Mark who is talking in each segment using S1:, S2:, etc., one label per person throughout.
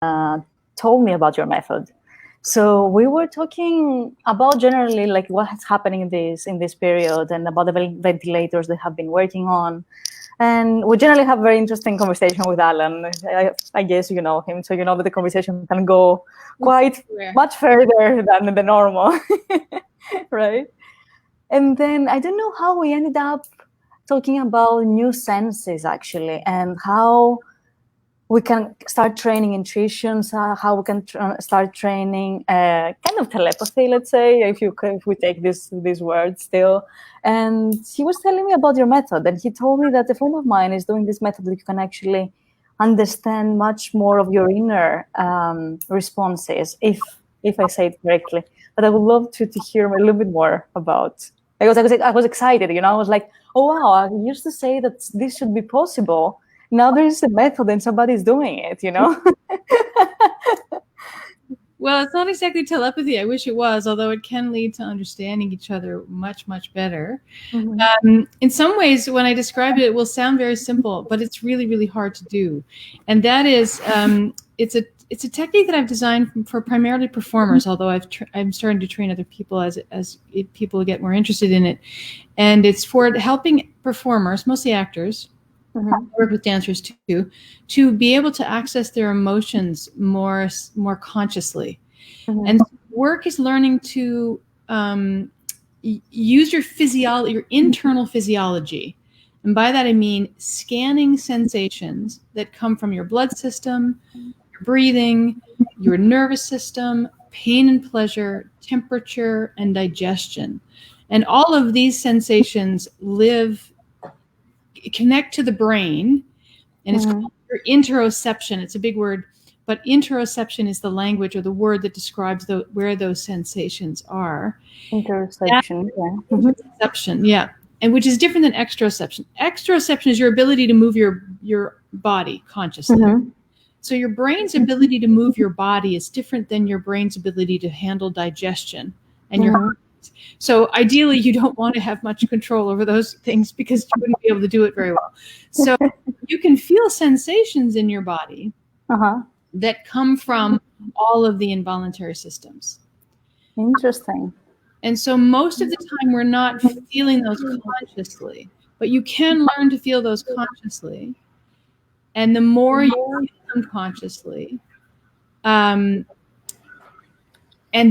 S1: told me about your method. So we were talking about generally like what's happening in this period and about the ventilators they have been working on. And we generally have very interesting conversation with Alan. I guess you know him, so you know that the conversation can go quite much further than the normal, right? And then I don't know how we ended up talking about new senses actually, and how we can start training intuition, how we can start training kind of telepathy, let's say, if we take these words still. And he was telling me about your method, and he told me that a friend of mine is doing this method that you can actually understand much more of your inner responses, if I say it correctly. But I would love to hear a little bit more about. I was excited, you know. I was like, oh wow, I used to say that this should be possible. Now there is a method and somebody's doing it, you know?
S2: Well, it's not exactly telepathy. I wish it was, although it can lead to understanding each other much, much better. Mm-hmm. In some ways, when I describe it, it will sound very simple, but it's really, really hard to do. And that is, it's a technique that I've designed for primarily performers, although I'm starting to train other people as people get more interested in it. And it's for helping performers, mostly actors, mm-hmm. I work with dancers too, to be able to access their emotions more consciously. Mm-hmm. And work is learning to use your internal physiology. And by that I mean scanning sensations that come from your blood system, your breathing, your nervous system, pain and pleasure, temperature, and digestion. And all of these sensations connect to the brain, and it's called interoception. It's a big word, but interoception is the language or the word that describes where those sensations are.
S1: Interoception,
S2: Interoception, yeah. And which is different than exteroception. Exteroception is your ability to move your body consciously. Mm-hmm. So your brain's ability to move your body is different than your brain's ability to handle digestion and your heart. So ideally, you don't want to have much control over those things because you wouldn't be able to do it very well. So you can feel sensations in your body that come from all of the involuntary systems.
S1: Interesting.
S2: And so most of the time, we're not feeling those consciously, but you can learn to feel those consciously. And the more you feel them consciously, and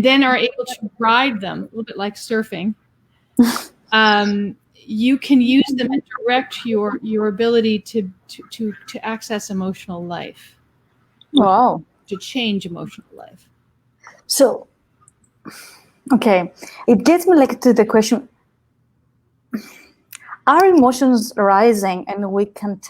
S2: then are able to ride them, a little bit like surfing, you can use them and direct your ability to access emotional life.
S1: Wow.
S2: To change emotional life.
S1: So, okay, it gets me like to the question, are emotions rising and we can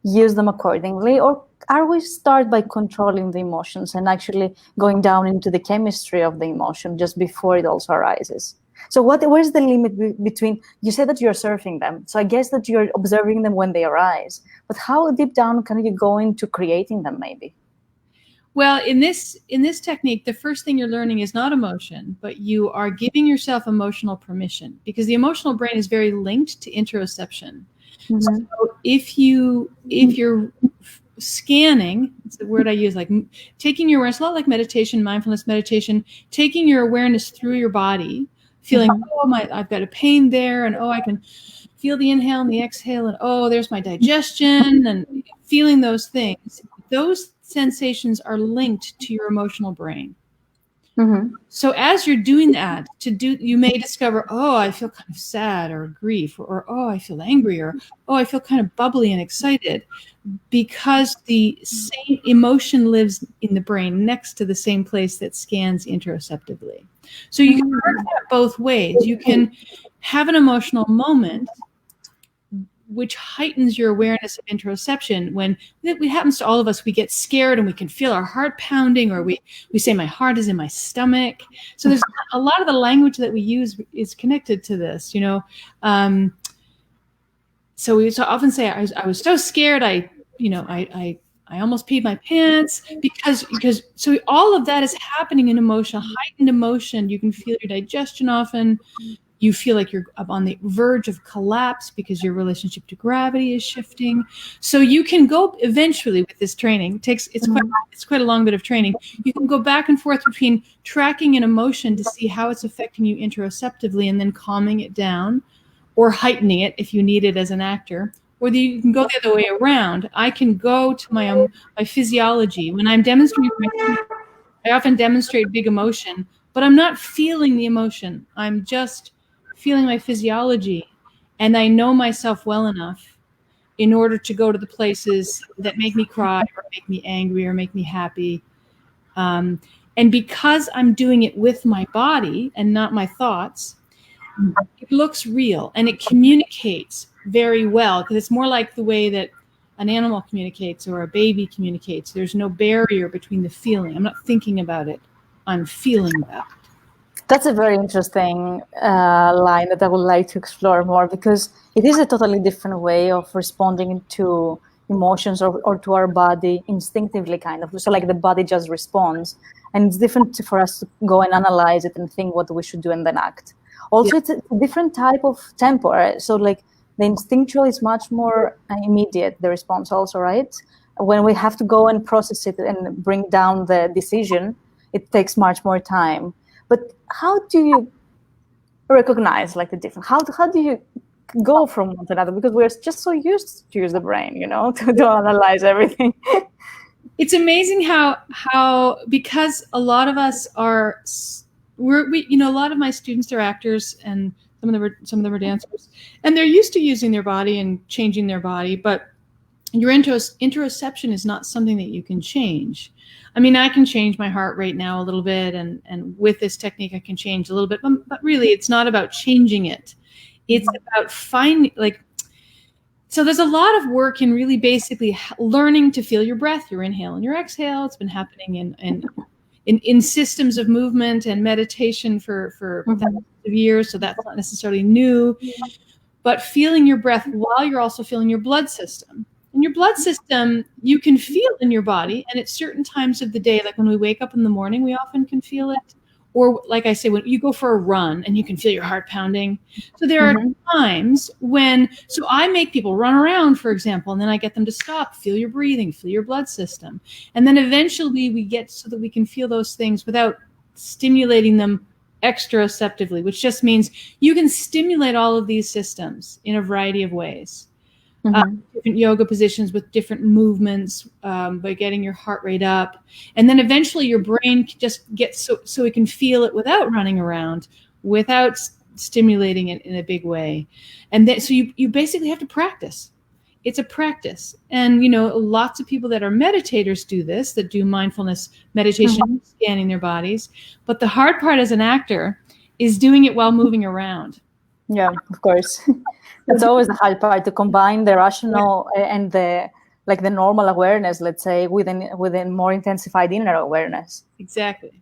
S1: use them accordingly, or are we start by controlling the emotions and actually going down into the chemistry of the emotion just before it also arises? So where's the limit between, you say that you're surfing them, so I guess that you're observing them when they arise, but how deep down can you go into creating them maybe?
S2: Well, in this technique, the first thing you're learning is not emotion, but you are giving yourself emotional permission, because the emotional brain is very linked to interoception. Mm-hmm. So if you're scanning, it's the word I use, like taking your awareness, a lot like meditation, mindfulness meditation, taking your awareness through your body, feeling, I've got a pain there, and I can feel the inhale and the exhale, and there's my digestion, and feeling those things. Those sensations are linked to your emotional brain. Mm-hmm. So as you're doing that, you may discover, I feel kind of sad or grief, or I feel angry, or I feel kind of bubbly and excited, because the same emotion lives in the brain next to the same place that scans interoceptively. So you can work that both ways. You can have an emotional moment which heightens your awareness of interoception. When it happens to all of us, we get scared and we can feel our heart pounding, or we say, my heart is in my stomach. So there's a lot of the language that we use is connected to this, you know. So we often say, I was so scared, I almost peed my pants, because so all of that is happening in emotion, heightened emotion. You can feel your digestion often. You feel like you're up on the verge of collapse because your relationship to gravity is shifting. So you can go eventually with this training. It's quite a long bit of training. You can go back and forth between tracking an emotion to see how it's affecting you interoceptively and then calming it down, or heightening it if you need it as an actor. Or you can go the other way around. I can go to my physiology. When I'm demonstrating, I often demonstrate big emotion, but I'm not feeling the emotion. I'm just feeling my physiology. And I know myself well enough in order to go to the places that make me cry or make me angry or make me happy. And because I'm doing it with my body and not my thoughts, it looks real and it communicates very well, because it's more like the way that an animal communicates or a baby communicates. There's no barrier between the feeling. I'm not thinking about it. I'm feeling about it.
S1: That's a very interesting line that I would like to explore more, because it is a totally different way of responding to emotions or to our body instinctively, kind of. So like the body just responds, and it's different for us to go and analyze it and think what we should do and then act. Also, it's a different type of tempo, right? So like the instinctual is much more immediate, the response also, right? When we have to go and process it and bring down the decision, it takes much more time. But how do you recognize like the difference? How do you go from one to another? Because we're just so used to use the brain, to analyze everything.
S2: It's amazing how because a lot of us are, a lot of my students are actors, and some of them are dancers, and they're used to using their body and changing their body, but your interoception is not something that you can change. I mean, I can change my heart rate now a little bit, and with this technique I can change a little bit, but really it's not about changing it. It's about finding, so there's a lot of work in really basically learning to feel your breath, your inhale and your exhale. It's been happening in systems of movement and meditation for thousands of years, so that's not necessarily new. But feeling your breath while you're also feeling your blood system. And your blood system, you can feel in your body, and at certain times of the day, like when we wake up in the morning, we often can feel it. Or like I say, when you go for a run and you can feel your heart pounding. So there are times so I make people run around, for example, and then I get them to stop, feel your breathing, feel your blood system. And then eventually we get so that we can feel those things without stimulating them exteroceptively, which just means you can stimulate all of these systems in a variety of ways. Different yoga positions with different movements, by getting your heart rate up, and then eventually your brain just gets so it can feel it without running around, without stimulating it in a big way. And then so you basically have to practice. It's a practice, and lots of people that are meditators do this, that do mindfulness meditation, scanning their bodies. But the hard part as an actor is doing it while moving around.
S1: Yeah, of course. That's always the hard part, to combine the rational and the normal awareness, let's say, within more intensified inner awareness.
S2: Exactly.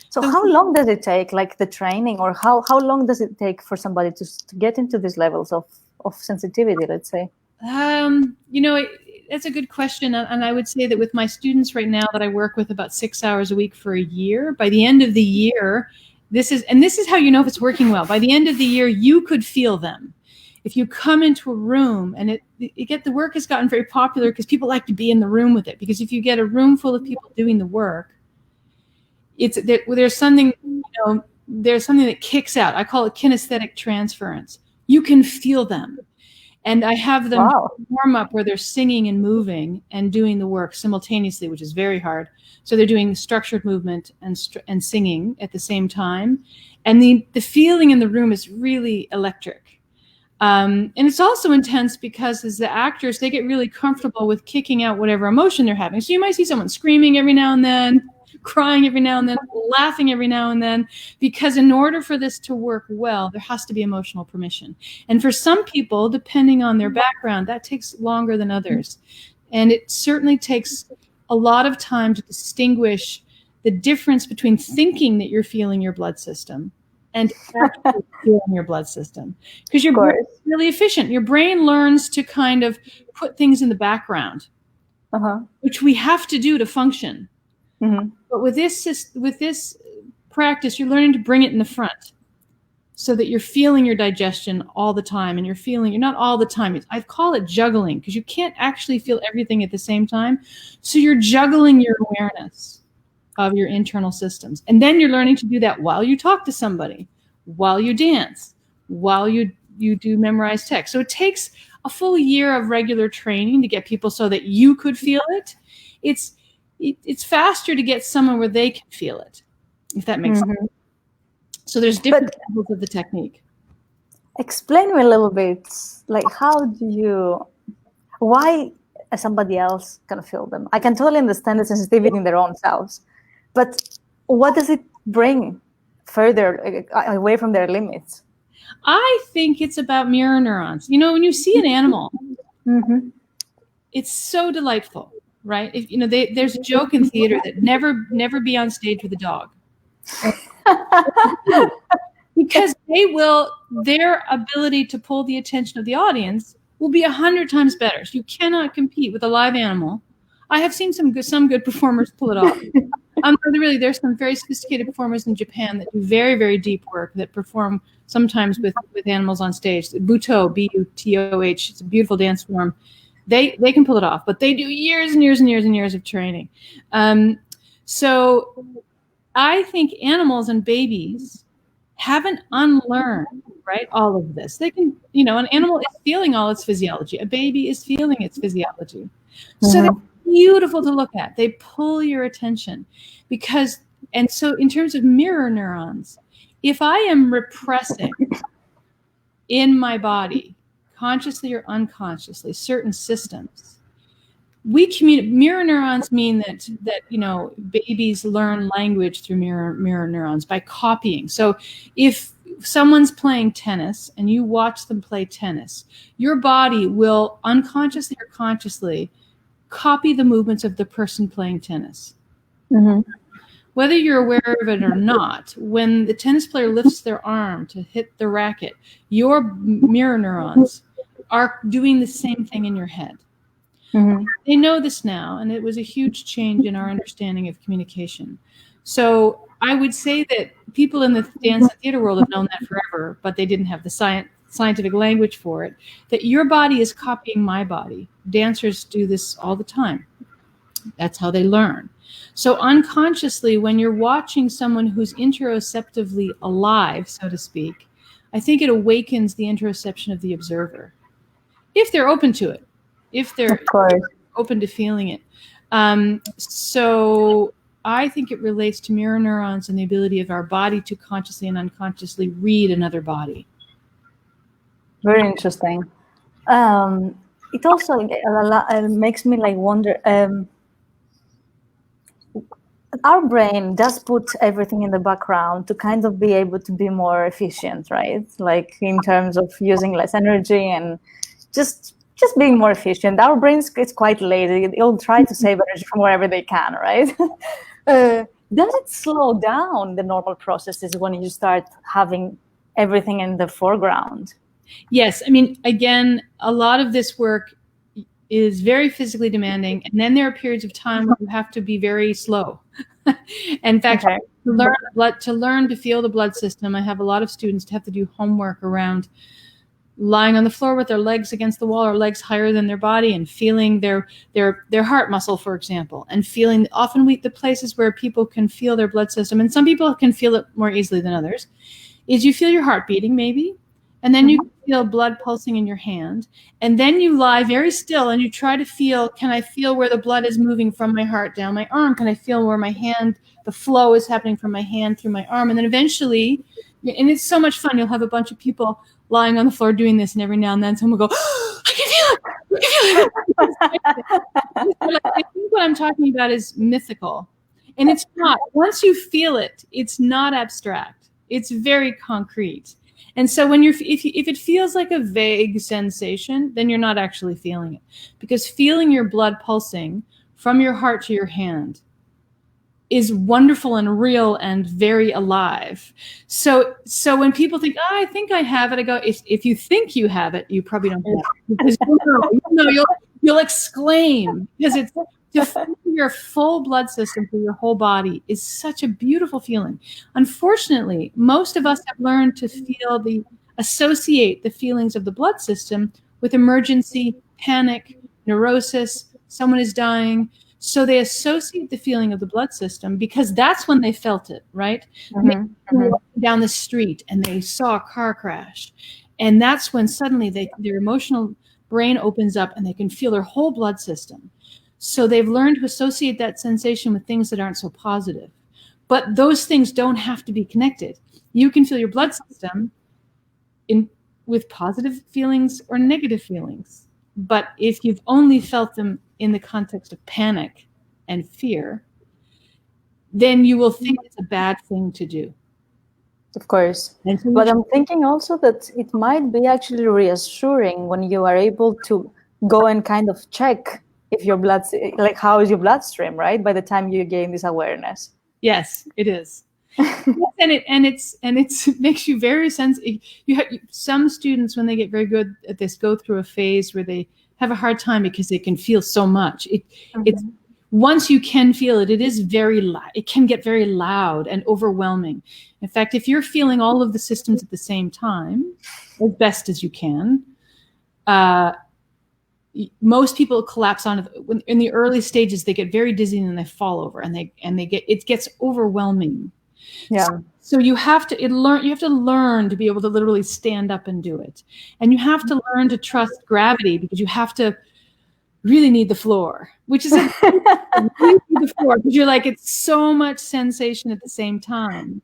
S1: So how long does it take, like the training, or how long does it take for somebody to get into these levels of sensitivity, let's say?
S2: That's a good question. And I would say that with my students right now that I work with about 6 hours a week for a year, by the end of the year, this is how you know if it's working well. By the end of the year, you could feel them. If you come into a room, and the work has gotten very popular because people like to be in the room with it. Because if you get a room full of people doing the work, there's something that kicks out. I call it kinesthetic transference. You can feel them. And I have them warm up where they're singing and moving and doing the work simultaneously, which is very hard. So they're doing structured movement and singing at the same time. And the feeling in the room is really electric. And it's also intense because as the actors, they get really comfortable with kicking out whatever emotion they're having. So you might see someone screaming every now and then, crying every now and then, laughing every now and then, because in order for this to work well, there has to be emotional permission. And for some people, depending on their background, that takes longer than others. And it certainly takes a lot of time to distinguish the difference between thinking that you're feeling your blood system and actually feeling your blood system. Because your brain is really efficient. Your brain learns to kind of put things in the background, which we have to do to function. But with this practice, you're learning to bring it in the front. so that you're feeling your digestion all the time, and you're not all the time. I call it juggling, because you can't actually feel everything at the same time. So you're juggling your awareness of your internal systems. And then you're learning to do that while you talk to somebody, while you dance, while you do memorize text. So it takes a full year of regular training to get people so that you could feel it. It's faster to get someone where they can feel it, if that makes sense. So there's different levels of the technique.
S1: Explain me a little bit, like why somebody else can feel them? I can totally understand the sensitivity in their own selves, but what does it bring further away from their limits?
S2: I think it's about mirror neurons. You know, when you see an animal, it's so delightful, right? There's a joke in theater that never be on stage with a dog. Because their ability to pull the attention of the audience will be 100 times better. So you cannot compete with a live animal. I have seen some good performers pull it off. Really, there's some very sophisticated performers in Japan that do very, very deep work, that perform sometimes with animals on stage. Butoh, B-U-T-O-H, it's a beautiful dance form. They can pull it off, but they do years and years and years and years of training. So I think animals and babies haven't unlearned, right, all of this. They can, an animal is feeling all its physiology. A baby is feeling its physiology. So they're beautiful to look at. They pull your attention and so in terms of mirror neurons, if I am repressing in my body, consciously or unconsciously, certain systems, mirror neurons mean that babies learn language through mirror neurons by copying. So if someone's playing tennis and you watch them play tennis, your body will unconsciously or consciously copy the movements of the person playing tennis. Whether you're aware of it or not, when the tennis player lifts their arm to hit the racket, your mirror neurons are doing the same thing in your head. They know this now, and it was a huge change in our understanding of communication. So I would say that people in the dance and theater world have known that forever, but they didn't have the scientific language for it, that your body is copying my body. Dancers do this all the time. That's how they learn. So unconsciously, when you're watching someone who's interoceptively alive, so to speak, I think it awakens the interoception of the observer, if they're open to it. If they're open to feeling it. So I think it relates to mirror neurons and the ability of our body to consciously and unconsciously read another body.
S1: Very interesting. It also makes me wonder, our brain does put everything in the background to kind of be able to be more efficient, right? Like in terms of using less energy and just being more efficient. Our brains it's quite lazy. It'll try to save energy from wherever they can, right? Does it slow down the normal processes when you start having everything in the foreground?
S2: Yes. I mean, again, a lot of this work is very physically demanding. And then there are periods of time where you have to be very slow. In fact, to learn to feel the blood system, I have a lot of students to have to do homework around lying on the floor with their legs against the wall or legs higher than their body and feeling their heart muscle, for example, and feeling often the places where people can feel their blood system, and some people can feel it more easily than others, is you feel your heart beating maybe, and then you feel blood pulsing in your hand, and then you lie very still and you try to feel, can I feel where the blood is moving from my heart down my arm? Can I feel where my hand, the flow is happening from my hand through my arm? And then eventually, and it's so much fun, you'll have a bunch of people lying on the floor doing this, and every now and then someone will go, oh, I can feel it. I think what I'm talking about is mythical. And it's not. Once you feel it, it's not abstract. It's very concrete. And so when if it feels like a vague sensation, then you're not actually feeling it. Because feeling your blood pulsing from your heart to your hand is wonderful and real and very alive. So when people think, oh, I think I have it, I go, if you think you have it, you probably don't have it. Because you'll exclaim, because To feel your full blood system through your whole body is such a beautiful feeling. Unfortunately, most of us have learned to associate the feelings of the blood system with emergency, panic, neurosis, someone is dying. So they associate the feeling of the blood system because that's when they felt it, right? Maybe walking down the street and they saw a car crash. And that's when suddenly their emotional brain opens up and they can feel their whole blood system. So they've learned to associate that sensation with things that aren't so positive. But those things don't have to be connected. You can feel your blood system with positive feelings or negative feelings. But if you've only felt them in the context of panic and fear, then you will think it's a bad thing to do.
S1: Of course. But I'm thinking also that it might be actually reassuring when you are able to go and kind of check if your blood, like how is your bloodstream, right? By the time you gain this awareness.
S2: Yes, it is. and it makes you very sensitive. Some students, when they get very good at this, go through a phase where they have a hard time because they can feel so much. It's once you can feel it, it can get very loud and overwhelming. In fact, if you're feeling all of the systems at the same time, as best as you can, most people collapse in the early stages. They get very dizzy and they fall over, and it gets overwhelming.
S1: Yeah.
S2: So you have to learn to be able to literally stand up and do it, and you have to learn to trust gravity, because you have to really need the floor, which is the floor, because you're like, it's so much sensation at the same time.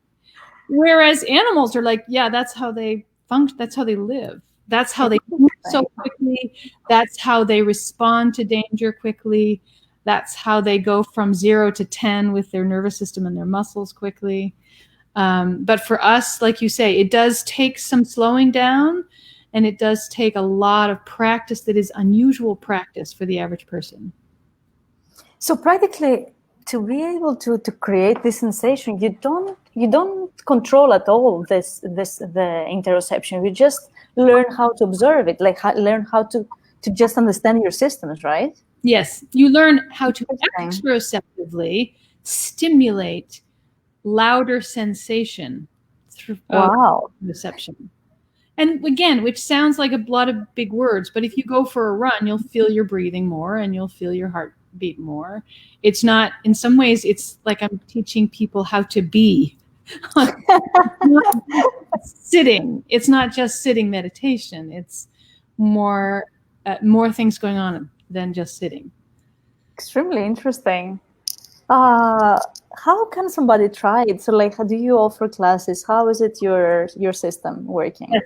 S2: Whereas animals are like, yeah, that's how they function. That's how they live. That's how they move so quickly. That's how they respond to danger quickly. That's how they go from 0 to 10 with their nervous system and their muscles quickly. But for us, like you say, it does take some slowing down, and it does take a lot of practice that is unusual practice for the average person.
S1: So practically, to be able to create this sensation, you don't control at all the interoception. You just learn how to observe it, learn how to just understand your systems, right?
S2: Yes, you learn how to exteroceptively stimulate louder sensation through reception. And again, which sounds like a lot of big words, but if you go for a run, you'll feel your breathing more and you'll feel your heartbeat more. It's not, in some ways, it's like I'm teaching people how to be. Sitting. It's not just sitting meditation. It's more things going on than just sitting.
S1: Extremely interesting. How can somebody try it? So, how do you offer classes? How is it your system working?
S2: Yes.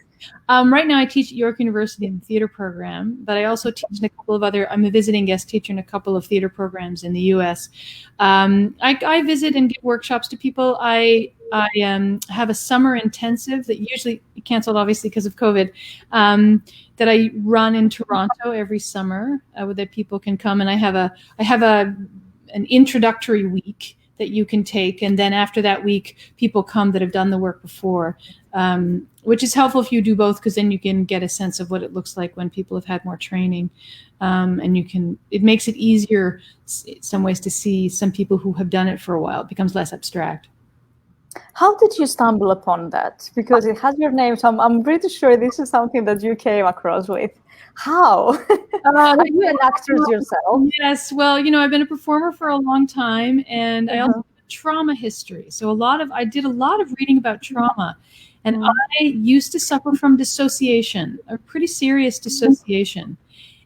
S2: Right now, I teach at York University in the theater program, but I also teach in a couple of I'm a visiting guest teacher in a couple of theater programs in the U.S. I visit and give workshops to people. I have a summer intensive that usually canceled, obviously, because of COVID, that I run in Toronto every summer, that people can come, and I have an introductory week that you can take, and then after that week, people come that have done the work before, which is helpful if you do both, because then you can get a sense of what it looks like when people have had more training, and it makes it easier in some ways to see some people who have done it for a while. It becomes less abstract.
S1: How did you stumble upon that? Because it has your name, so I'm pretty sure this is something that you came across with. How? Are you an actor yourself?
S2: Yes. Well, I've been a performer for a long time, and I also have a trauma history. So I did a lot of reading about trauma, and I used to suffer from dissociation, a pretty serious dissociation.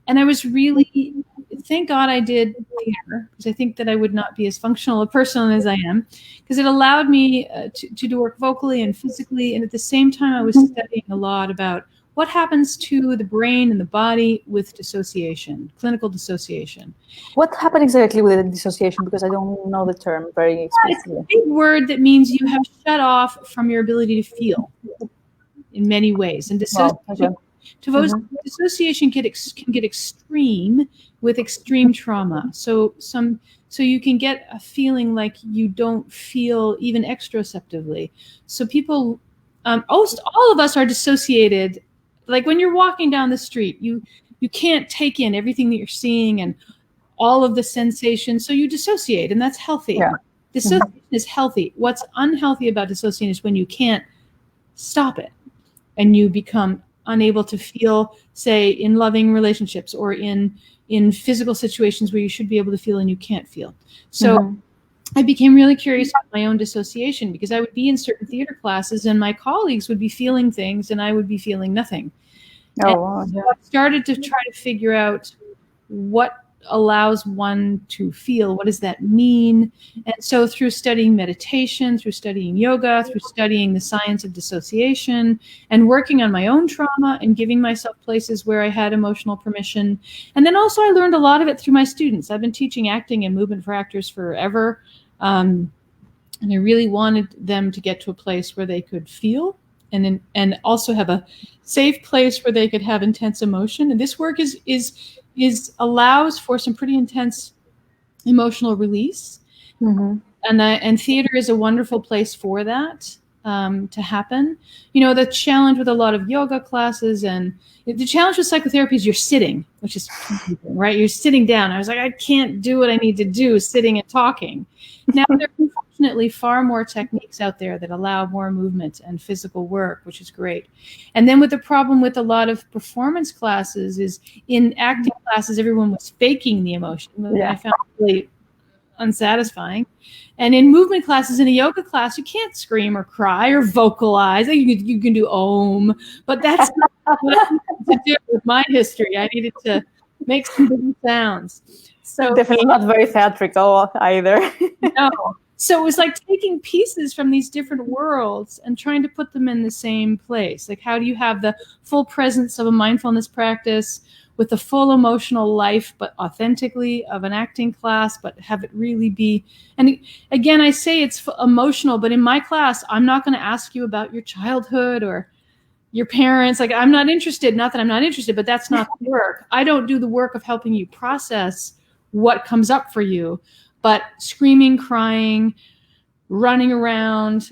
S2: And I was really, thank God I did theater, because I think that I would not be as functional a person as I am, because it allowed me to do work vocally and physically. And at the same time, I was studying a lot about what happens to the brain and the body with dissociation, clinical dissociation.
S1: What happened exactly with the dissociation? Because I don't know the term very explicitly.
S2: It's a big word that means you have shut off from your ability to feel in many ways. And dissociation can get extreme with extreme trauma. So you can get a feeling like you don't feel even exteroceptively. So people, all of us are dissociated. Like when you're walking down the street, you can't take in everything that you're seeing and all of the sensations. So you dissociate, and that's healthy.
S1: Yeah.
S2: Dissociation is healthy. What's unhealthy about dissociation is when you can't stop it and you become unable to feel, say, in loving relationships or in physical situations where you should be able to feel and you can't feel. So I became really curious about my own dissociation, because I would be in certain theater classes and my colleagues would be feeling things and I would be feeling nothing.
S1: Oh,
S2: So I started to try to figure out what allows one to feel. What does that mean? And so through studying meditation, through studying yoga, through studying the science of dissociation, and working on my own trauma and giving myself places where I had emotional permission. And then also I learned a lot of it through my students. I've been teaching acting and movement for actors forever. And I really wanted them to get to a place where they could feel and also have a safe place where they could have intense emotion. And this work allows for some pretty intense emotional release. And theater is a wonderful place for that to happen. You know, the challenge with a lot of yoga classes and the challenge with psychotherapy is you're sitting, which is right. You're sitting down. I was like, I can't do what I need to do sitting and talking. Now there are fortunately far more techniques out there that allow more movement and physical work, which is great. And then with the problem with a lot of performance classes is in acting classes, everyone was faking the emotion. I found it really unsatisfying. And in movement classes, in a yoga class, you can't scream or cry or vocalize. You can do om, but that's not what I needed to do with my history. I needed to make some different sounds. So
S1: definitely not very theatrical either.
S2: No. So it was like taking pieces from these different worlds and trying to put them in the same place. Like, how do you have the full presence of a mindfulness practice with the full emotional life, but authentically, of an acting class, but have it really be, and again, I say it's emotional, but in my class, I'm not going to ask you about your childhood or your parents. Like, I'm not interested, not that I'm not interested, but that's not the work. I don't do the work of helping you process what comes up for you, but screaming, crying, running around.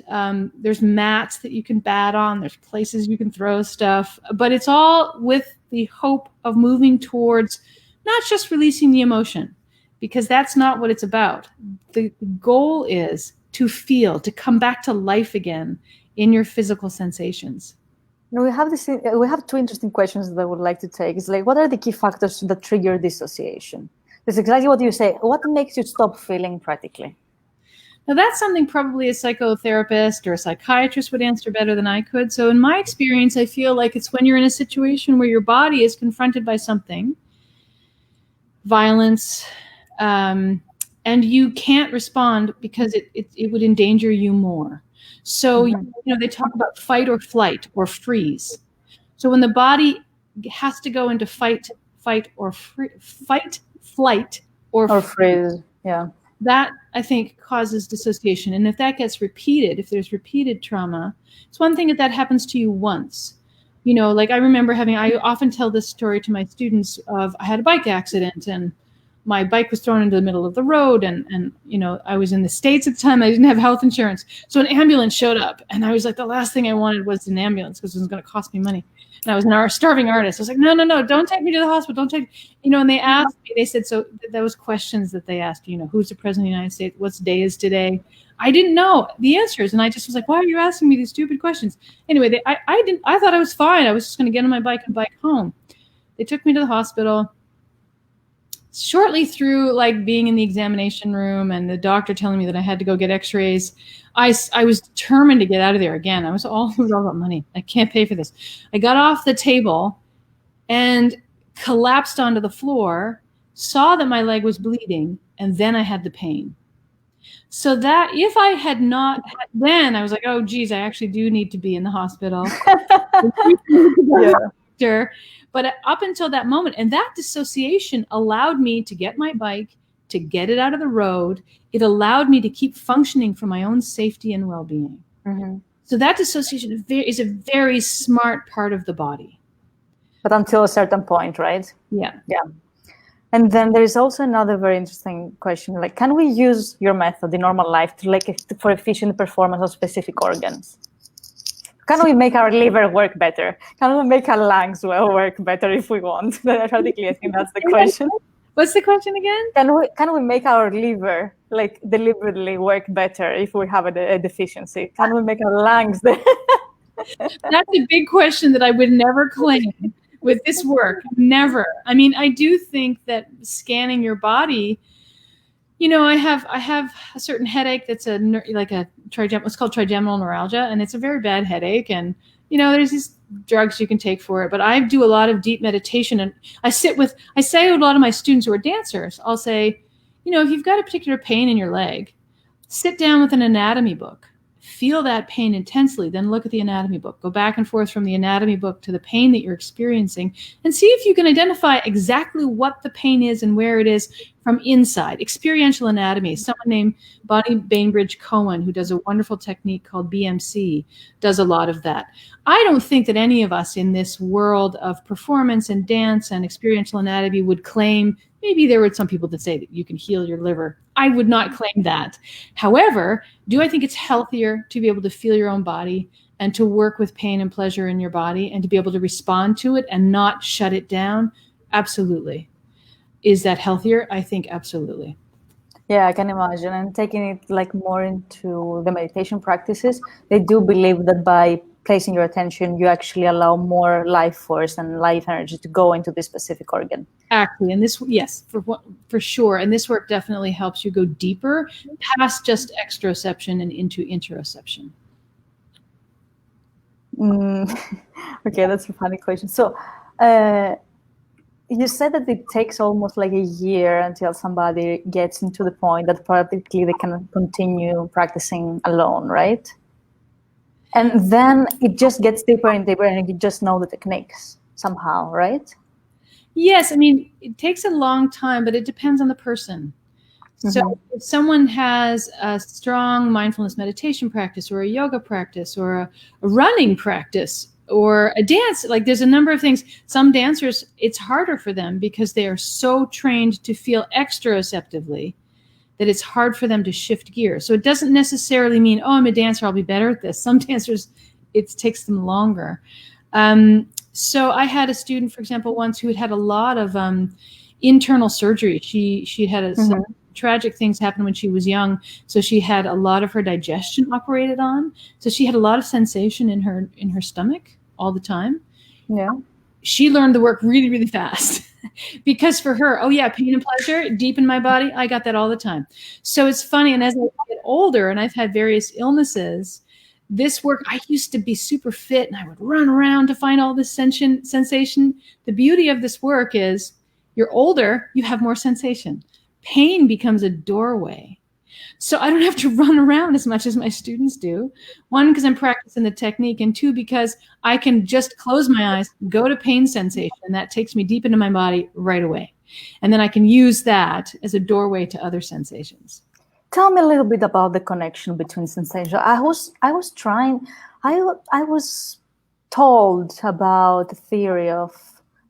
S2: There's mats that you can bat on. There's places you can throw stuff, but it's all with the hope of moving towards not just releasing the emotion, because that's not what it's about. The goal is to feel, to come back to life again in your physical sensations.
S1: We have two interesting questions that I would like to take. It's like, what are the key factors that trigger dissociation? That's exactly what you say. What makes you stop feeling practically?
S2: Now, that's something probably a psychotherapist or a psychiatrist would answer better than I could. So in my experience, I feel like it's when you're in a situation where your body is confronted by something, violence, and you can't respond because it would endanger you more. So, they talk about fight or flight or freeze. So when the body has to go into fight, flight, or freeze, that, I think, causes dissociation. And if that gets repeated, if there's repeated trauma, it's one thing if that happens to you once. Like I remember I often tell this story to my students of, I had a bike accident and my bike was thrown into the middle of the road. And I was in the States at the time. I didn't have health insurance. So an ambulance showed up. And I was like, the last thing I wanted was an ambulance because it was going to cost me money. And I was a starving artist. I was like, no, don't take me to the hospital. Don't take, and they asked me, they said, so those questions that they asked, who's the president of the United States? What day is today? I didn't know the answers. And I just was like, why are you asking me these stupid questions? Anyway, I thought I was fine. I was just going to get on my bike and bike home. They took me to the hospital. Shortly through like being in the examination room and the doctor telling me that I had to go get x-rays, I was determined to get out of there again. It was all about money. I can't pay for this. I got off the table and collapsed onto the floor, saw that my leg was bleeding, and then I had the pain. So that if I had not, then I was like, oh, geez, I actually do need to be in the hospital. But up until that moment, and that dissociation allowed me to get my bike, to get it out of the road. It allowed me to keep functioning for my own safety and well-being. So that dissociation is a very smart part of the body.
S1: But until a certain point, right? Yeah. And then there is also another very interesting question, like, can we use your method in normal life for efficient performance of specific organs? Can we make our liver work better? Can we make our lungs work better if we want? Theoretically, I think that's the question.
S2: What's the question again?
S1: Can we make our liver like deliberately work better if we have a deficiency? Can we make our lungs?
S2: That's a big question that I would never claim with this work. Never. I mean, I do think that scanning your body, you know, I have a certain headache that's what's called trigeminal neuralgia, and it's a very bad headache. And you know, there's these drugs you can take for it, but I do a lot of deep meditation, and I say to a lot of my students who are dancers, I'll say, you know, if you've got a particular pain in your leg, sit down with an anatomy book, feel that pain intensely, then look at the anatomy book, go back and forth from the anatomy book to the pain that you're experiencing, and see if you can identify exactly what the pain is and where it is from inside. Experiential anatomy. Someone named Bonnie Bainbridge Cohen, who does a wonderful technique called BMC, does a lot of that. I don't think that any of us in this world of performance and dance and experiential anatomy would claim, maybe there were some people that say that you can heal your liver. I would not claim that. However, do I think it's healthier to be able to feel your own body and to work with pain and pleasure in your body and to be able to respond to it and not shut it down? Absolutely. Is that healthier? I think absolutely.
S1: Yeah, I can imagine. And taking it like more into the meditation practices, they do believe that by placing your attention, you actually allow more life force and life energy to go into this specific organ.
S2: Exactly. And this, yes, for sure. And this work definitely helps you go deeper past just exteroception and into interoception.
S1: Okay, that's a funny question. So you said that it takes almost like a year until somebody gets into the point that practically they can continue practicing alone, right? And then it just gets deeper and deeper, and you just know the techniques somehow, right?
S2: Yes, I mean, it takes a long time, but it depends on the person. So if someone has a strong mindfulness meditation practice or a yoga practice or a running practice or a dance, like there's a number of things. Some dancers, it's harder for them because they are so trained to feel exteroceptively that it's hard for them to shift gears. So it doesn't necessarily mean, oh, I'm a dancer, I'll be better at this. Some dancers, it takes them longer. So I had a student, for example, once who had a lot of internal surgery. She had some tragic things happen when she was young. So she had a lot of her digestion operated on. So she had a lot of sensation in her stomach all the time.
S1: Yeah.
S2: She learned the work really, really fast. Because for her, oh yeah, pain and pleasure deep in my body, I got that all the time. So it's funny. And as I get older and I've had various illnesses, this work, I used to be super fit and I would run around to find all this sensation. The beauty of this work is you're older, you have more sensation. Pain becomes a doorway. So I don't have to run around as much as my students do. One, because I'm practicing the technique, and two, because I can just close my eyes, go to pain sensation, and that takes me deep into my body right away. And then I can use that as a doorway to other sensations.
S1: Tell me a little bit about the connection between sensation. I was told about the theory of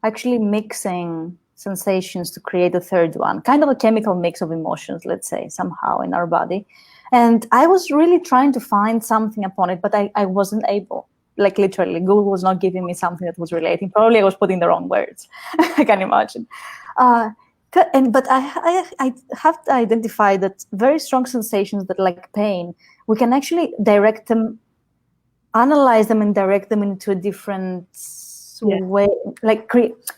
S1: actually mixing sensations to create a third one, kind of a chemical mix of emotions, let's say, somehow in our body. And I was really trying to find something upon it, but I wasn't able. Like literally, Google was not giving me something that was relating. Probably I was putting the wrong words. I can imagine. But I have to identify that very strong sensations that like pain, we can actually direct them, analyze them and direct them into a different way, like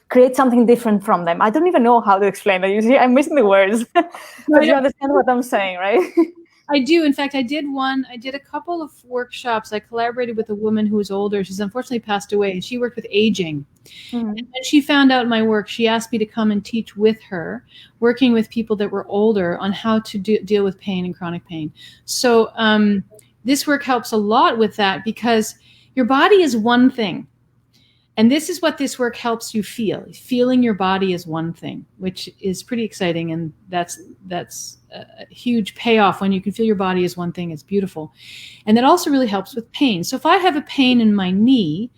S1: create something different from them. I don't even know how to explain that. You see, I'm missing the words. But you understand what I'm saying, right?
S2: I do. In fact, I did a couple of workshops. I collaborated with a woman who was older. She's unfortunately passed away. She worked with aging. And when she found out my work, she asked me to come and teach with her, working with people that were older on how to deal with pain and chronic pain. So this work helps a lot with that because your body is one thing. And this is what this work helps you feel. Feeling your body is one thing, which is pretty exciting. And that's a huge payoff when you can feel your body as one thing. It's beautiful. And that also really helps with pain. So if I have a pain in my knee,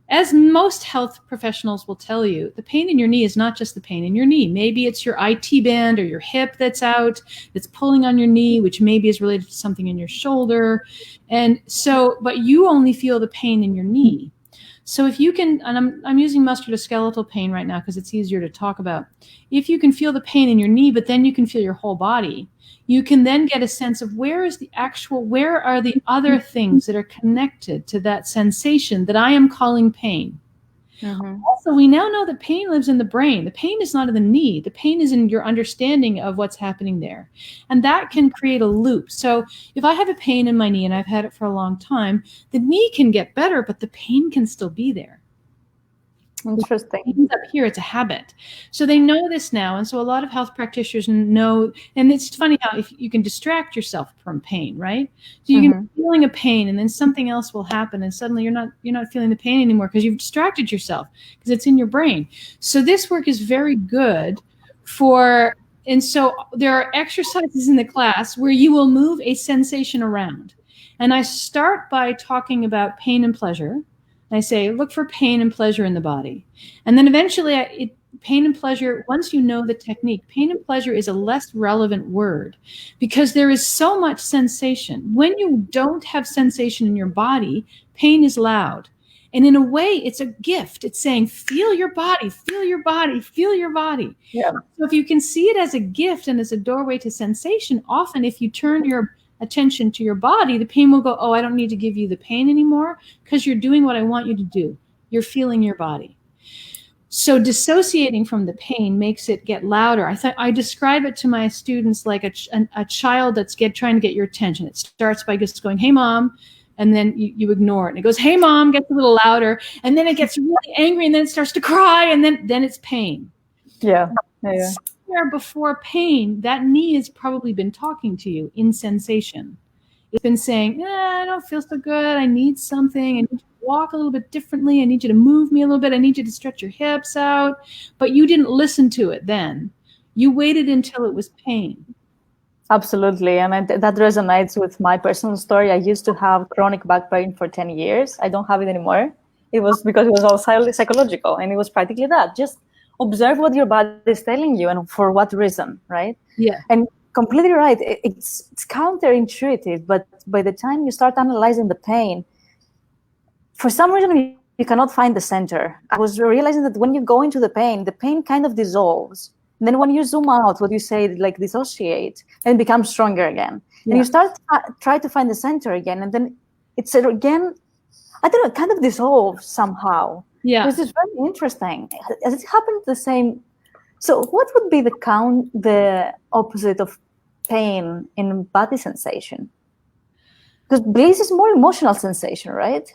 S2: as most health professionals will tell you, the pain in your knee is not just the pain in your knee. Maybe it's your IT band or your hip that's out, that's pulling on your knee, which maybe is related to something in your shoulder. And so, but you only feel the pain in your knee. So if you can, and I'm using musculoskeletal pain right now because it's easier to talk about. If you can feel the pain in your knee, but then you can feel your whole body, you can then get a sense of where are the other things that are connected to that sensation that I am calling pain.
S1: Mm-hmm.
S2: Also, we now know that pain lives in the brain. The pain is not in the knee. The pain is in your understanding of what's happening there. And that can create a loop. So if I have a pain in my knee, and I've had it for a long time, the knee can get better, but the pain can still be there.
S1: Interesting.
S2: It up here, it's a habit. So they know this now. And so a lot of health practitioners know, and it's funny how if you can distract yourself from pain, right? So you can be feeling a pain and then something else will happen and suddenly you're not feeling the pain anymore because you've distracted yourself because it's in your brain. So this work is very good and so there are exercises in the class where you will move a sensation around. And I start by talking about pain and pleasure. I say, look for pain and pleasure in the body. And then eventually, pain and pleasure, once you know the technique, pain and pleasure is a less relevant word because there is so much sensation. When you don't have sensation in your body, pain is loud. And in a way, it's a gift. It's saying, feel your body, feel your body, feel your body.
S1: Yeah.
S2: So if you can see it as a gift and as a doorway to sensation, often if you turn your attention to your body, the pain will go, oh, I don't need to give you the pain anymore because you're doing what I want you to do. You're feeling your body. So dissociating from the pain makes it get louder. I describe it to my students like a child that's trying to get your attention. It starts by just going, hey, mom, and then you ignore it. And it goes, hey, mom, gets a little louder, and then it gets really angry, and then it starts to cry, and then it's pain.
S1: Yeah.
S2: Somewhere before pain, that knee has probably been talking to you in sensation. It's been saying, I don't feel so good. I need something. I need you to walk a little bit differently. I need you to move me a little bit. I need you to stretch your hips out. But you didn't listen to it then. You waited until it was pain.
S1: Absolutely. And that resonates with my personal story. I used to have chronic back pain for 10 years. I don't have it anymore. It was because it was all psychological. And it was practically that. Just observe what your body is telling you and for what reason, right?
S2: Yeah.
S1: And completely right. It's counterintuitive, but by the time you start analyzing the pain, for some reason you cannot find the center. I was realizing that when you go into the pain kind of dissolves. And then when you zoom out, what you say, like dissociate, and it becomes stronger again. Yeah. And you start try to find the center again, and then it's again, I don't know, kind of dissolves somehow.
S2: Yeah.
S1: This is very interesting. Has it happened the same? So what would be the opposite of pain in body sensation? Because bliss is more emotional sensation, right?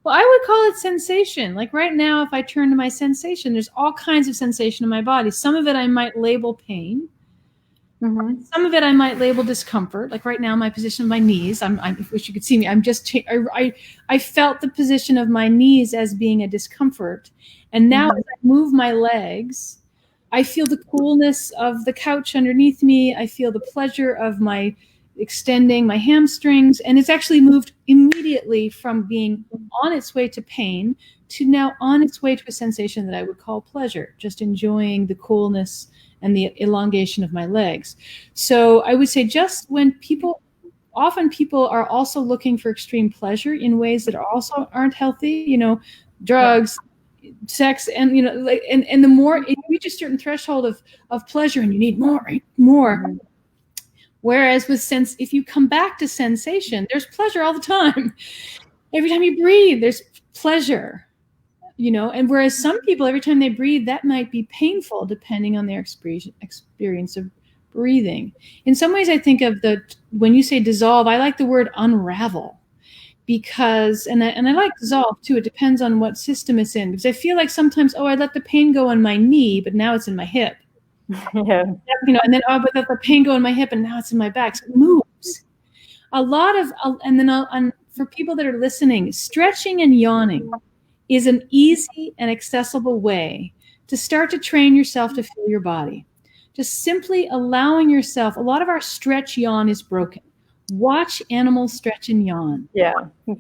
S2: Well, I would call it sensation. Like right now, if I turn to my sensation, there's all kinds of sensation in my body. Some of it I might label pain. Mm-hmm. Some of it I might label discomfort. Like right now, my position of my knees, I wish you could see me. I felt the position of my knees as being a discomfort. And now as I move my legs, I feel the coolness of the couch underneath me. I feel the pleasure of my extending my hamstrings. And it's actually moved immediately from being on its way to pain to now on its way to a sensation that I would call pleasure, just enjoying the coolness and the elongation of my legs. So I would say just when often people are also looking for extreme pleasure in ways that also aren't healthy, drugs, sex, and, and the more it reaches a certain threshold of pleasure and you need more. Mm-hmm. Whereas with if you come back to sensation, there's pleasure all the time. Every time you breathe, there's pleasure. And whereas some people, every time they breathe, that might be painful depending on their experience of breathing. In some ways, I think of when you say dissolve, I like the word unravel because, and I like dissolve too. It depends on what system it's in, because I feel like sometimes, I let the pain go on my knee, but now it's in my hip.
S1: Yeah.
S2: And then, but let the pain go in my hip and now it's in my back. So it moves. And for people that are listening, stretching and yawning is an easy and accessible way to start to train yourself to feel your body. Just simply allowing yourself, a lot of our stretch yawn is broken. Watch animals stretch and yawn.
S1: Yeah.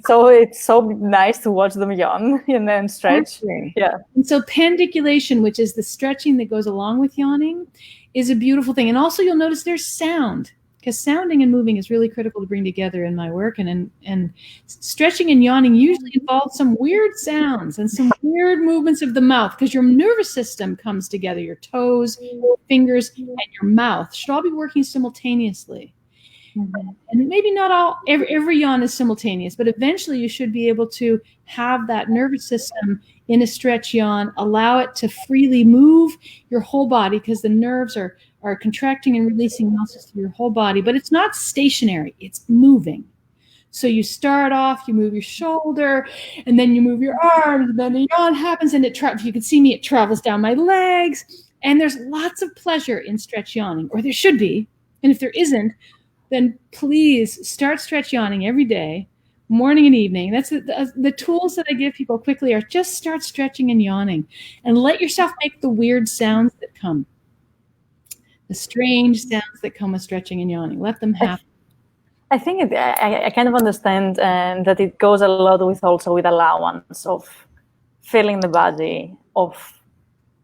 S1: So it's so nice to watch them yawn and then stretch.
S2: Okay.
S1: Yeah.
S2: And so pandiculation, which is the stretching that goes along with yawning, is a beautiful thing. And also you'll notice there's sound. because sounding and moving is really critical to bring together in my work. And stretching and yawning usually involves some weird sounds and some weird movements of the mouth, because your nervous system comes together. Your toes, fingers, and your mouth should all be working simultaneously. And maybe not every yawn is simultaneous, but eventually you should be able to have that nervous system in a stretch yawn, allow it to freely move your whole body, because the nerves are contracting and releasing muscles through your whole body, but it's not stationary, it's moving. So you start off, you move your shoulder, and then you move your arms, and then the yawn happens, and if you can see me, it travels down my legs, and there's lots of pleasure in stretch yawning, or there should be. And if there isn't, then please start stretch yawning every day, morning and evening. That's the tools that I give people quickly are just start stretching and yawning, and let yourself make the weird sounds that come, the strange sounds that come with stretching and yawning. Let them happen.
S1: I think I kind of understand that it goes a lot with allowance of feeling the body, of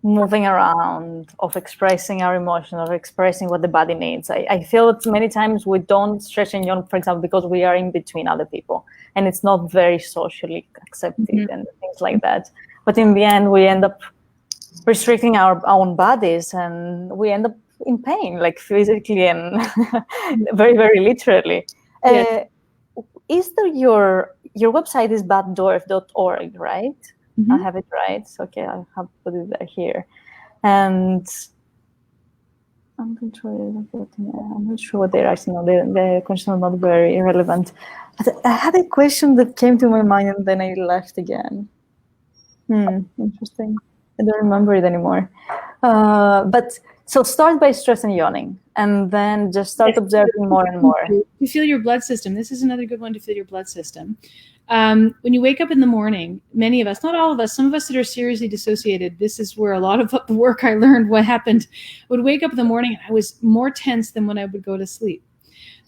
S1: moving around, of expressing our emotions, of expressing what the body needs. I feel that many times we don't stretch and yawn, for example, because we are in between other people, and it's not very socially accepted and things like that. But in the end, we end up restricting our own bodies, and we end up in pain, like physically and very, very literally.
S2: Yes.
S1: Is there your website is batdorf.org, right? I have it right. Okay, I have put it there here. And I'm not sure what they're asking. No, the question is not very relevant. But I had a question that came to my mind and then I left again. Interesting. I don't remember it anymore. But so start by stress and yawning, and then just start observing more and more.
S2: You feel your blood system. This is another good one to feel your blood system. When you wake up in the morning, many of us, not all of us, some of us that are seriously dissociated, this is where a lot of the work I learned, what happened, I would wake up in the morning and I was more tense than when I would go to sleep.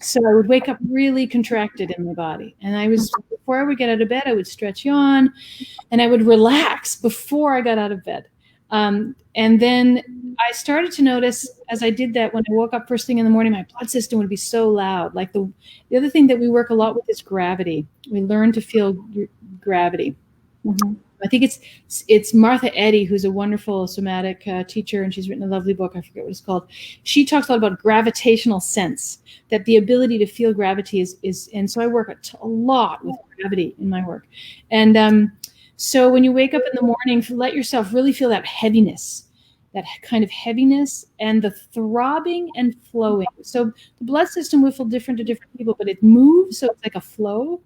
S2: So I would wake up really contracted in my body. And before I would get out of bed, I would stretch yawn and I would relax before I got out of bed. And then I started to notice as I did that, when I woke up first thing in the morning, my blood system would be so loud. Like the other thing that we work a lot with is gravity. We learn to feel gravity. I think it's Martha Eddy, who's a wonderful somatic teacher, and she's written a lovely book. I forget what it's called. She talks a lot about gravitational sense, that the ability to feel gravity is and so I work a lot with gravity in my work. And so when you wake up in the morning, let yourself really feel that heaviness, that kind of heaviness, and the throbbing and flowing. So the blood system will feel different to different people, but it moves, so it's like a flow,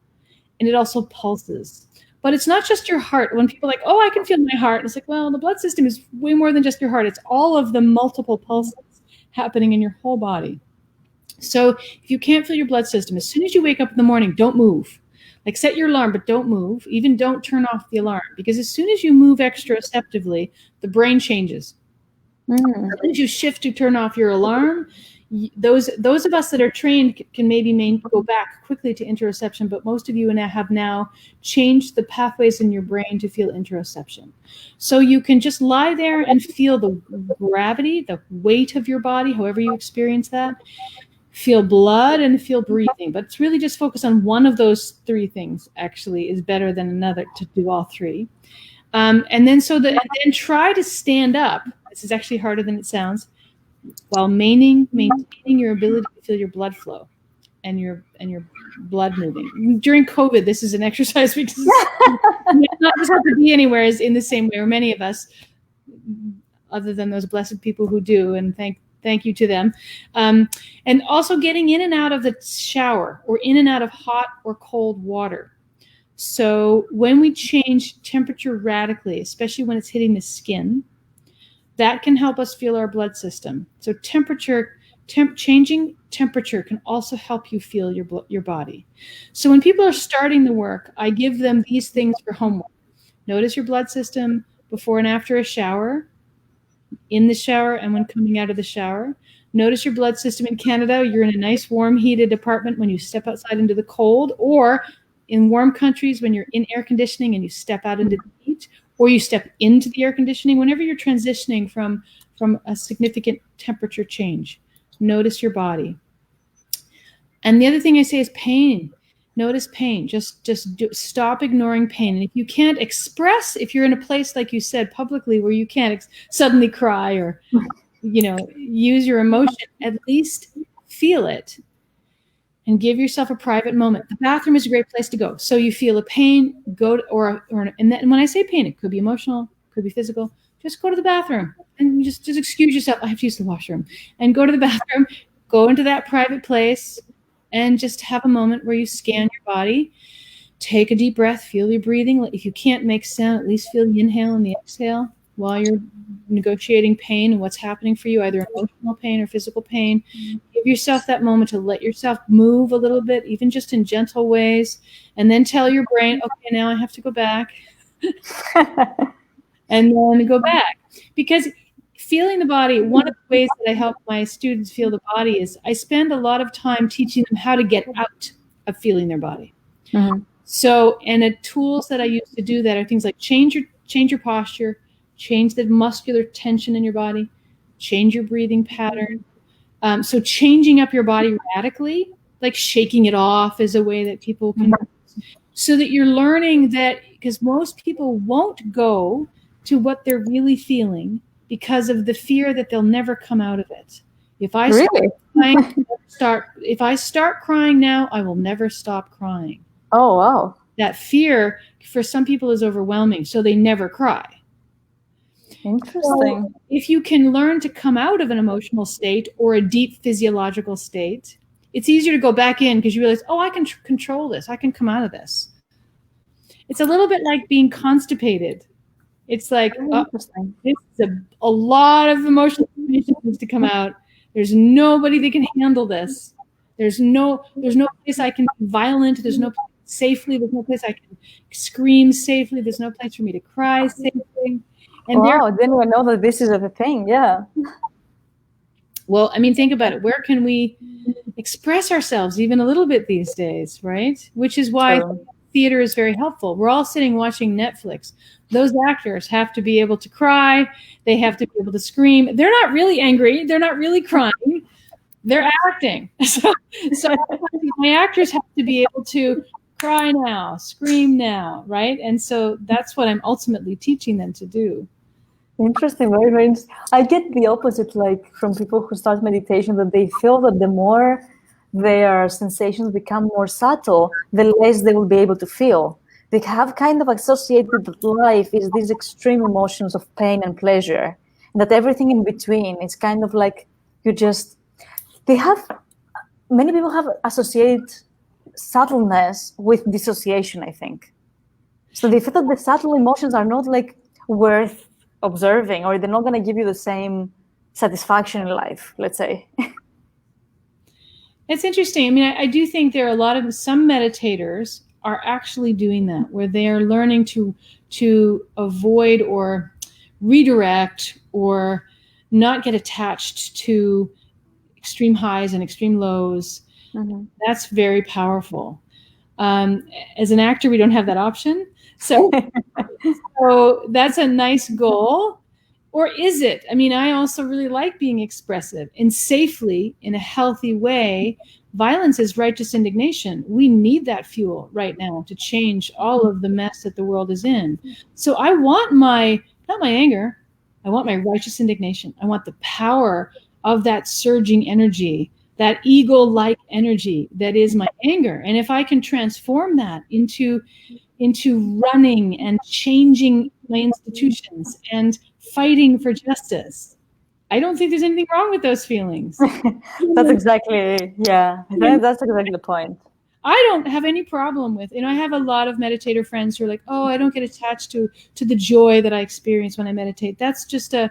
S2: and it also pulses. But it's not just your heart. When people are like, oh, I can feel my heart. It's like, well, the blood system is way more than just your heart. It's all of the multiple pulses happening in your whole body. So if you can't feel your blood system, as soon as you wake up in the morning, don't move. Like set your alarm, but don't move. Even don't turn off the alarm, because as soon as you move exteroceptively, the brain changes. As soon as you shift to turn off your alarm, those of us that are trained can maybe go back quickly to interoception, but most of you have now changed the pathways in your brain to feel interoception. So you can just lie there and feel the gravity, the weight of your body, however you experience that. Feel blood and feel breathing, but it's really just focus on one of those three things. Actually, is better than another to do all three. And then try to stand up. This is actually harder than it sounds. While maintaining your ability to feel your blood flow and your blood moving. During COVID, this is an exercise because it's not just have to be anywhere is in the same way, or many of us, other than those blessed people who do, and thank you to them. And also getting in and out of the shower, or in and out of hot or cold water. So when we change temperature radically, especially when it's hitting the skin, that can help us feel our blood system. So changing temperature can also help you feel your body. So when people are starting the work, I give them these things for homework. Notice your blood system before and after a shower, in the shower, and when coming out of the shower. Notice your blood system in Canada. You're in a nice, warm, heated apartment when you step outside into the cold, or in warm countries when you're in air conditioning and you step out into the heat, or you step into the air conditioning. Whenever you're transitioning from a significant temperature change, notice your body. And the other thing I say is pain. Notice pain. Just stop ignoring pain. And if you can't express, if you're in a place, like you said, publicly, where you can't suddenly cry or, use your emotion, at least feel it and give yourself a private moment. The bathroom is a great place to go. So you feel a pain, go to, and then when I say pain, it could be emotional, could be physical. Just go to the bathroom and just excuse yourself. I have to use the washroom, and go to the bathroom, go into that private place, and just have a moment where you scan your body, take a deep breath, feel your breathing. If you can't make sound, at least feel the inhale and the exhale while you're negotiating pain and what's happening for you, either emotional pain or physical pain. Give yourself that moment to let yourself move a little bit, even just in gentle ways, and then tell your brain, okay, now I have to go back. And then go back. Because feeling the body, one of the ways that I help my students feel the body is I spend a lot of time teaching them how to get out of feeling their body.
S1: Mm-hmm.
S2: So, and the tools that I use to do that are things like change your posture, change the muscular tension in your body, change your breathing pattern. So changing up your body radically, like shaking it off, is a way that people can, so that you're learning that, because most people won't go to what they're really feeling because of the fear that they'll never come out of it. If I start crying now, I will never stop crying.
S1: Oh, wow.
S2: That fear for some people is overwhelming, so they never cry.
S1: Interesting.
S2: So if you can learn to come out of an emotional state or a deep physiological state, it's easier to go back in because you realize, oh, I can control this. I can come out of this. It's a little bit like being constipated. It's like, this is a lot of emotional information needs to come out. There's nobody that can handle this. There's no place I can be violent. There's no place safely. There's no place I can scream safely. There's no place for me to cry safely. And
S1: wow, didn't even know that this is a thing. Yeah.
S2: Well, I mean, think about it. Where can we express ourselves even a little bit these days, right? Which is why theater is very helpful. We're all sitting watching Netflix. Those actors have to be able to cry. They have to be able to scream. They're not really angry. They're not really crying. They're acting. So my actors have to be able to cry now, scream now, right? And so that's what I'm ultimately teaching them to do.
S1: Interesting, very, very interesting. I get the opposite, like from people who start meditation, that they feel that the more their sensations become more subtle, the less they will be able to feel. They have kind of associated that life is these extreme emotions of pain and pleasure, and that everything in between is kind of like many people have associated subtleness with dissociation, I think. So they feel that the subtle emotions are not like worth observing, or they're not going to give you the same satisfaction in life, let's say.
S2: It's interesting. I mean, I do think there are some meditators are actually doing that, where they are learning to avoid or redirect or not get attached to extreme highs and extreme lows. Mm-hmm. That's very powerful. As an actor, we don't have that option. So that's a nice goal. Or is it? I mean, I also really like being expressive and safely in a healthy way. Violence is righteous indignation. We need that fuel right now to change all of the mess that the world is in. So I want not my anger, I want my righteous indignation. I want the power of that surging energy, that eagle-like energy that is my anger. And if I can transform that into running and changing my institutions and fighting for justice, I don't think there's anything wrong with those feelings.
S1: That's exactly the point.
S2: I don't have any problem with, I have a lot of meditator friends who are like, oh, I don't get attached to the joy that I experience when I meditate. That's just a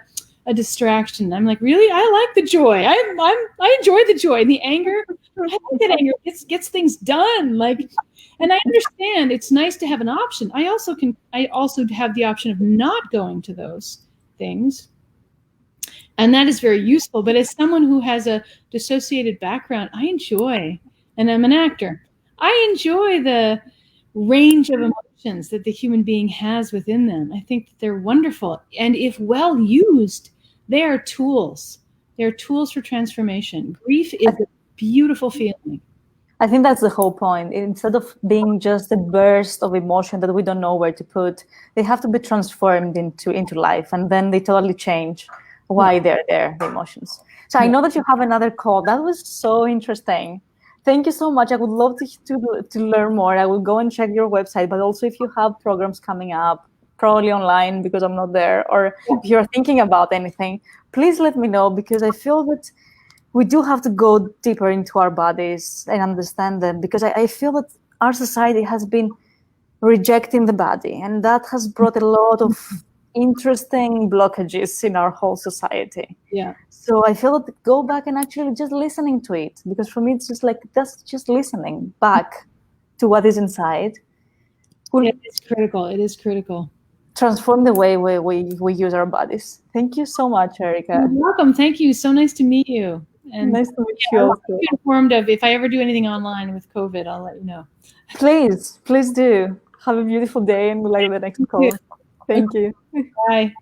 S2: distraction. I'm like, really? I like the joy. I enjoy the joy. And the anger, I like that anger. It gets things done. And I understand it's nice to have an option. I also have the option of not going to those things. And that is very useful. But as someone who has a dissociated background, I enjoy, and I'm an actor, I enjoy the range of emotions that the human being has within them. I think that they're wonderful. And if well used, they are tools. They're tools for transformation. Grief is a beautiful feeling.
S1: I think that's the whole point. Instead of being just a burst of emotion that we don't know where to put, they have to be transformed into life, and then they totally change why they're there, the emotions. So I know that you have another call. That was so interesting. Thank you so much. I would love to learn more. I will go and check your website, but also if you have programs coming up, probably online because I'm not there, or if you're thinking about anything, please let me know, because I feel that we do have to go deeper into our bodies and understand them, because I feel that our society has been rejecting the body, and that has brought a lot of interesting blockages in our whole society.
S2: Yeah.
S1: So I feel that go back and actually just listening to it, because for me it's just like that's just listening back to what is inside.
S2: It's critical. It is critical.
S1: Transform the way we use our bodies. Thank you so much, Erica.
S2: You're welcome. Thank you. So nice to meet you. And
S1: nice to meet you.
S2: I'll keep you informed of if I ever do anything online with COVID. I'll let you know.
S1: Please do. Have a beautiful day, and we'll like the next call. Thank you.
S2: Bye.